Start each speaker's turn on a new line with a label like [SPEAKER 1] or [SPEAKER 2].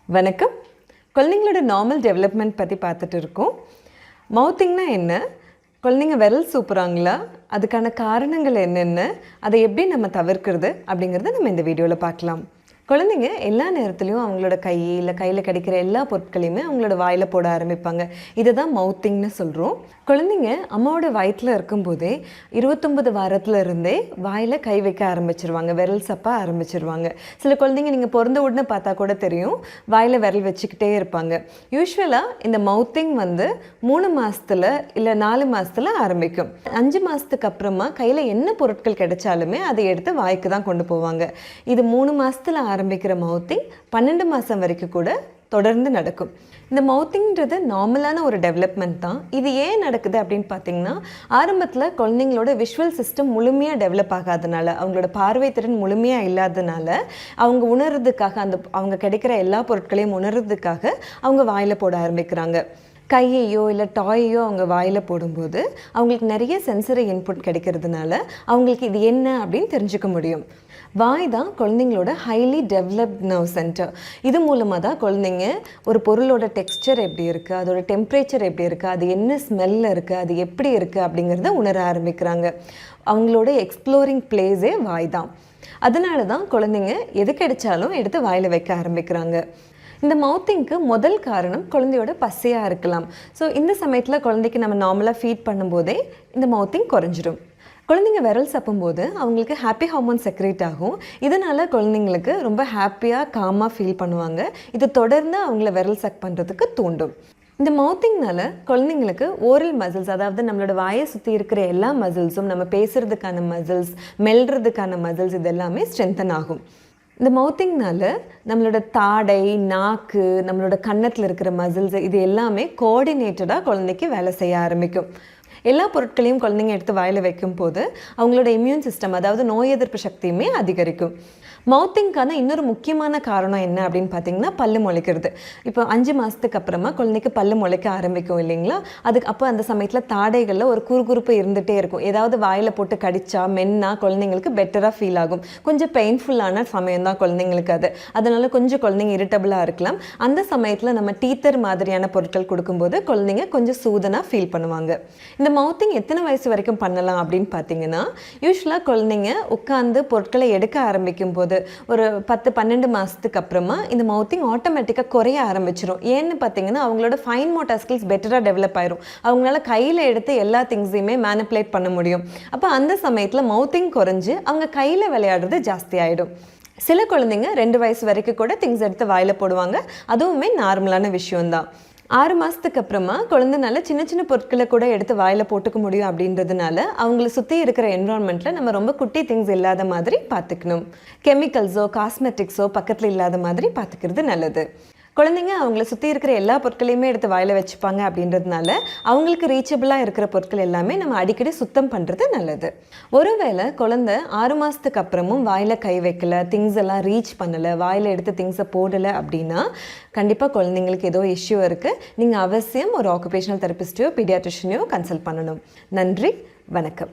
[SPEAKER 1] வணக்கம். குழந்தைங்களோட normal development பற்றி பார்த்துட்டு இருக்கோம். மவுத்திங்னா என்ன, குழந்தைங்க விரல் சூப்புறாங்களா, அதுக்கான காரணங்கள் என்னென்ன, அதை எப்படி நம்ம தவிர்க்கிறது அப்படிங்கிறத நம்ம இந்த வீடியோவில் பார்க்கலாம். குழந்தைங்க எல்லா நேரத்துலையும் அவங்களோட கையில் கிடைக்கிற எல்லா பொருட்களையுமே அவங்களோட வாயில் போட ஆரம்பிப்பாங்க. இதை தான் மவுத்திங்னு சொல்கிறோம். குழந்தைங்க அம்மாவோட வயிற்றில் இருக்கும்போதே 29 வாரத்தில் இருந்தே வாயில் கை வைக்க ஆரம்பிச்சிருவாங்க, விரல் சப்ப ஆரம்பிச்சிருவாங்க. சில குழந்தைங்க நீங்கள் பிறந்த உடனே பார்த்தா கூட தெரியும், வாயில் விரல் வச்சுக்கிட்டே இருப்பாங்க. யூஸ்வலாக இந்த மவுத்திங் 3 மாதத்தில் இல்லை 4 மாதத்தில் ஆரம்பிக்கும். 5 மாதத்துக்கு அப்புறமா கையில் என்ன பொருட்கள் கிடைச்சாலுமே அதை எடுத்து வாய்க்கு தான் கொண்டு போவாங்க. இது 3 மாதத்தில் ஆரம்பிக்கிற மவுத்திங் 12 மாதம் வரைக்கும் கூட தொடர்ந்து நடக்கும். இந்த மவுத்திங்கிறது நார்மலான ஒரு டெவலப்மெண்ட் தான். இது ஏன் நடக்குது அப்படின்னு பார்த்தீங்கன்னா, ஆரம்பத்தில் குழந்தைங்களோட விஷுவல் சிஸ்டம் முழுமையாக டெவலப் ஆகாதனால, அவங்களோட பார்வை திறன் முழுமையாக இல்லாதனால, அவங்க உணர்றதுக்காக அவங்க கிடைக்கிற எல்லா பொருட்களையும் உணர்றதுக்காக அவங்க வாயில் போட ஆரம்பிக்கிறாங்க. கையையோ இல்லை டாயையோ அவங்க வாயில் போடும்போது அவங்களுக்கு நிறைய சென்சரி இன்புட் கிடைக்கிறதுனால அவங்களுக்கு இது என்ன அப்படின்னு தெரிஞ்சுக்க முடியும். வாய் தான் குழந்தைங்களோட ஹைலி டெவலப்ட் நர்வ் சென்டர். இது மூலமாக தான் குழந்தைங்க ஒரு பொருளோட டெக்ஸ்சர் எப்படி இருக்குது, அதோட டெம்பரேச்சர் எப்படி இருக்குது, அது என்ன ஸ்மெல்லில் இருக்குது, அது எப்படி இருக்குது அப்படிங்கிறத உணர ஆரம்பிக்கிறாங்க. அவங்களோட எக்ஸ்ப்ளோரிங் பிளேஸே வாய் தான். அதனால தான் குழந்தைங்க எது கிடைச்சாலும் எடுத்து வாயில் வைக்க ஆரம்பிக்கிறாங்க. இந்த மவுத்திங்க்கு முதல் காரணம் குழந்தையோட பசியாக இருக்கலாம். ஸோ இந்த சமயத்தில் குழந்தைக்கு நம்ம நார்மலாக ஃபீட் பண்ணும்போதே இந்த மவுத்திங் குறைஞ்சிடும். குழந்தைங்க விரல் சப்பும்போது அவங்களுக்கு ஹாப்பி ஹார்மோன் செக்ரேட் ஆகும். இதனால் குழந்தைங்களுக்கு ரொம்ப ஹாப்பியாக காமாக ஃபீல் பண்ணுவாங்க. இது தொடர்ந்து அவங்கள விரல் சக் பண்ணுறதுக்கு தூண்டும். இந்த மவுத்திங்னால குழந்தைங்களுக்கு ஓரல் மசில்ஸ், அதாவது நம்மளோட வாயை சுற்றி இருக்கிற எல்லா மசில்ஸும், நம்ம பேசுகிறதுக்கான மசில்ஸ், மெல்றதுக்கான மசில்ஸ், இது எல்லாமே ஸ்ட்ரென்தன் ஆகும். இந்த மவுத்திங்னால நம்மளோட தாடை, நாக்கு, நம்மளோட கன்னத்தில் இருக்கிற மசில்ஸ், இது எல்லாமே கோஆர்டினேட்டடாக குழந்தைக்கு வேலை செய்ய ஆரம்பிக்கும். எல்லா பொருட்களையும் குழந்தைங்க எடுத்து வாயில் வைக்கும் போது அவங்களோட இம்யூன் சிஸ்டம், அதாவது நோய் எதிர்ப்பு சக்தியுமே அதிகரிக்கும். மவுத்திங்கான இன்னொரு முக்கியமான காரணம் என்ன அப்படின்னு பார்த்தீங்கன்னா, பல்லு முளைக்கிறது. இப்போ 5 மாதத்துக்கு அப்புறமா குழந்தைக்கு பல்லு முளைக்க ஆரம்பிக்கும் இல்லைங்களா? அப்போ அந்த சமயத்தில் தாடைகளில் ஒரு குறுகுறுப்பு இருந்துகிட்டே இருக்கும். ஏதாவது வாயில் போட்டு கடிச்சா மென்னா குழந்தைங்களுக்கு பெட்டராக ஃபீல் ஆகும். கொஞ்சம் பெயின்ஃபுல்லான சமயம் தான் குழந்தைங்களுக்கு அது. அதனால கொஞ்சம் குழந்தைங்க இரிட்டபிளாக இருக்கலாம். அந்த சமயத்தில் நம்ம டீத்தர் மாதிரியான பொருட்கள் கொடுக்கும்போது குழந்தைங்க கொஞ்சம் சூதனாக ஃபீல் பண்ணுவாங்க. இந்த மவுத்திங் எத்தனை வயசு வரைக்கும் பண்ணலாம் அப்படின்னு பார்த்தீங்கன்னா, யூஸ்வலாக குழந்தைங்க உட்காந்து பொருட்களை எடுக்க ஆரம்பிக்கும் போது ஒரு 10-12 மாதத்துக்கு அப்புறமா இந்த மவுத்திங் ஆட்டோமேட்டிக்காக குறைய ஆரம்பிச்சிடும். ஏன்னு பார்த்தீங்கன்னா, அவங்களோட ஃபைன் மோட்டார் ஸ்கில்ஸ் பெட்டராக டெவலப் ஆயிரும். அவங்களால கையில் எடுத்து எல்லா திங்ஸையுமே மேனிப்புலேட் பண்ண முடியும். அப்போ அந்த சமயத்தில் மவுத்திங் குறைஞ்சு அவங்க கையில் விளையாடுறது ஜாஸ்தி ஆகிடும். சில குழந்தைங்க 2 வயசு வரைக்கும் கூட திங்ஸ் எடுத்து வாயில் போடுவாங்க. அதுவுமே நார்மலான விஷயம்தான். 6 மாதத்துக்கு அப்புறமா குழந்தைனால சின்ன சின்ன பொருட்களை கூட எடுத்து வாயில் போட்டுக்க முடியும். அப்படின்றதுனால அவங்கள சுற்றி இருக்கிற என்விரான்மெண்ட்டில் நம்ம ரொம்ப குட்டி திங்ஸ் இல்லாத மாதிரி பார்த்துக்கணும். கெமிக்கல்ஸோ காஸ்மெட்டிக்ஸோ பக்கத்தில் இல்லாத மாதிரி பார்த்துக்கிறது நல்லது. குழந்தைங்க அவங்கள சுற்றி இருக்கிற எல்லா பொருட்களையுமே எடுத்து வாயில் வச்சுப்பாங்க. அப்படின்றதுனால அவங்களுக்கு ரீச்சபிளாக இருக்கிற பொருட்கள் எல்லாமே நம்ம அடிக்கடி சுத்தம் பண்ணுறது நல்லது. ஒருவேளை குழந்தை 6 மாதத்துக்கு அப்புறமும் வாயில் கை வைக்கல, திங்ஸ் எல்லாம் ரீச் பண்ணலை, வாயில் எடுத்து திங்ஸை போடலை அப்படின்னா கண்டிப்பாக குழந்தைங்களுக்கு ஏதோ இஷ்யூ இருக்குது. நீங்கள் அவசியம் ஒரு ஆக்குபேஷனல் தெரபிஸ்டையோ பீடியாட்ரிஷனையோ கன்சல்ட் பண்ணணும். நன்றி, வணக்கம்.